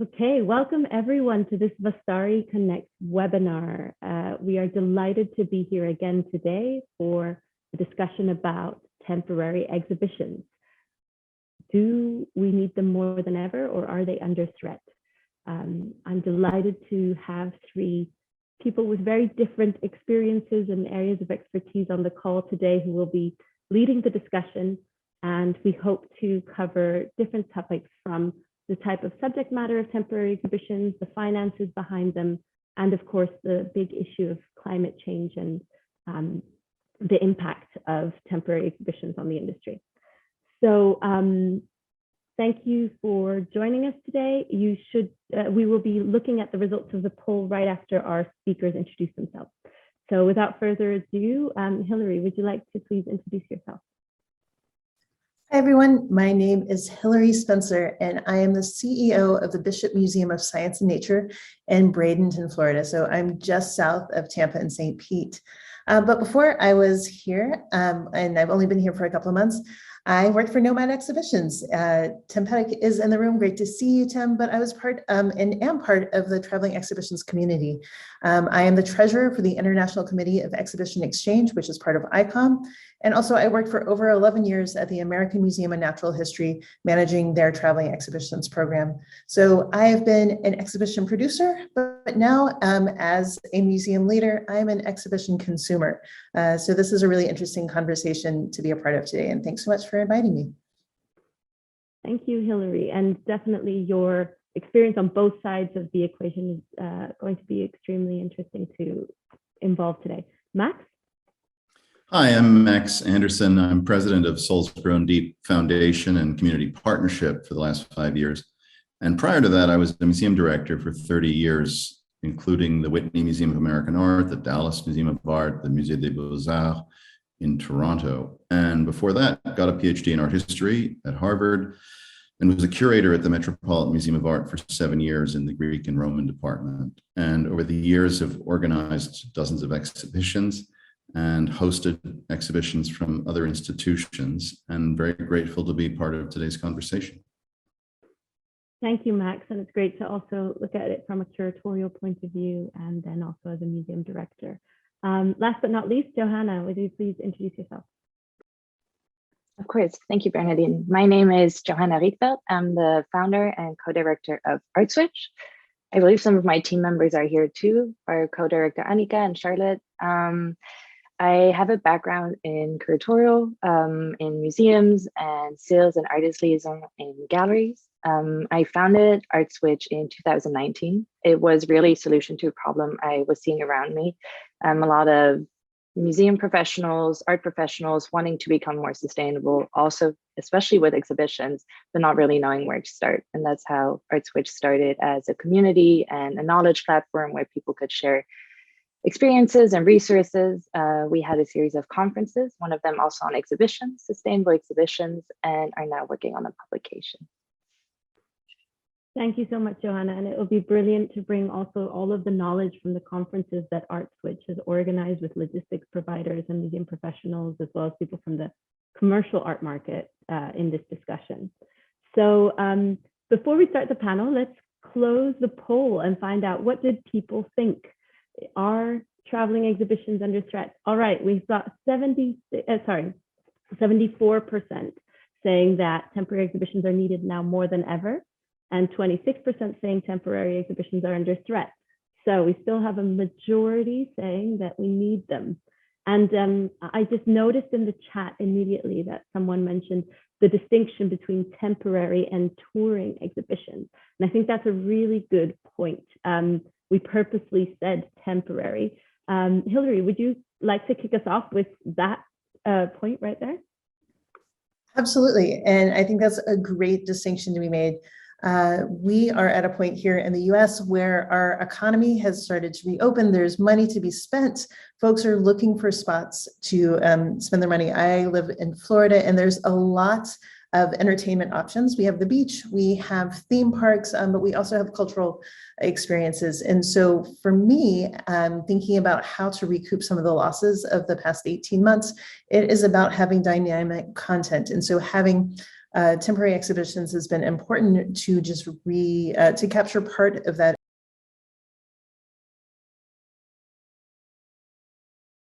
Okay, welcome everyone to this Vastari Connect webinar. We are delighted to be here again today for a discussion about temporary exhibitions. Do we need them more than ever, or are they under threat? I'm delighted to have three people with very different experiences and areas of expertise on the call today who will be leading the discussion, and we hope to cover different topics from the type of subject matter of temporary exhibitions, the finances behind them, and of course, the big issue of climate change and the impact of temporary exhibitions on the industry. So thank you for joining us today. We will be looking at the results of the poll right after our speakers introduce themselves. So without further ado, Hilary, would you like to please introduce yourself? Hi everyone, my name is Hilary Spencer and I am the CEO of the Bishop Museum of Science and Nature in Bradenton, Florida. So I'm just south of Tampa and St. Pete. But before I was here, and I've only been here for a couple of months, I worked for Nomad Exhibitions. Tim Pettick is in the room. Great to see you, Tim. But I was part and am part of the traveling exhibitions community. I am the treasurer for the International Committee of Exhibition Exchange, which is part of ICOM. And also I worked for over 11 years at the American Museum of Natural History, managing their traveling exhibitions program. So I have been an exhibition producer, but now as a museum leader, I'm an exhibition consumer. So this is a really interesting conversation to be a part of today. And thanks so much for inviting me. Thank you, Hilary. And definitely your experience on both sides of the equation is going to be extremely interesting to involve today. Max? Hi, I'm Max Anderson. I'm president of Souls Grown Deep Foundation and Community Partnership for the last 5 years. And prior to that, I was the museum director for 30 years, including the Whitney Museum of American Art, the Dallas Museum of Art, the Musée des Beaux-Arts in Toronto. And before that, got a PhD in art history at Harvard and was a curator at the Metropolitan Museum of Art for 7 years in the Greek and Roman department. And over the years have organized dozens of exhibitions and hosted exhibitions from other institutions, and very grateful to be part of today's conversation. Thank you, Max. And it's great to also look at it from a curatorial point of view and then also as a museum director. Last but not least, Johanna, would you please introduce yourself? Of course. Thank you, Bernadine. My name is Johanna Rietveld. I'm the founder and co-director of ArtSwitch. I believe some of my team members are here too, our co-director Annika and Charlotte. I have a background in curatorial, in museums and sales and artist liaison in galleries. I founded ArtSwitch in 2019. It was really a solution to a problem I was seeing around me. A lot of museum professionals, art professionals wanting to become more sustainable, also, especially with exhibitions, but not really knowing where to start. And that's how ArtSwitch started, as a community and a knowledge platform where people could share experiences and resources. We had a series of conferences, one of them also on exhibitions, sustainable exhibitions, and are now working on a publication. Thank you so much, Johanna. And it will be brilliant to bring also all of the knowledge from the conferences that ArtSwitch has organized with logistics providers and museum professionals, as well as people from the commercial art market in this discussion. So before we start the panel, let's close the poll and find out, what did people think? Are traveling exhibitions under threat? All right, we've got 74% saying that temporary exhibitions are needed now more than ever, and 26% saying temporary exhibitions are under threat. So we still have a majority saying that we need them. And I just noticed in the chat immediately that someone mentioned the distinction between temporary and touring exhibitions. And I think that's a really good point. We purposely said temporary. Hilary, would you like to kick us off with that point right there? Absolutely. And I think that's a great distinction to be made. We are at a point here in the US where our economy has started to reopen. There's money to be spent. Folks are looking for spots to spend their money. I live in Florida and there's a lot of entertainment options. We have the beach, we have theme parks, but we also have cultural experiences. And so for me, thinking about how to recoup some of the losses of the past 18 months, it is about having dynamic content. And so having temporary exhibitions has been important to just to capture part of that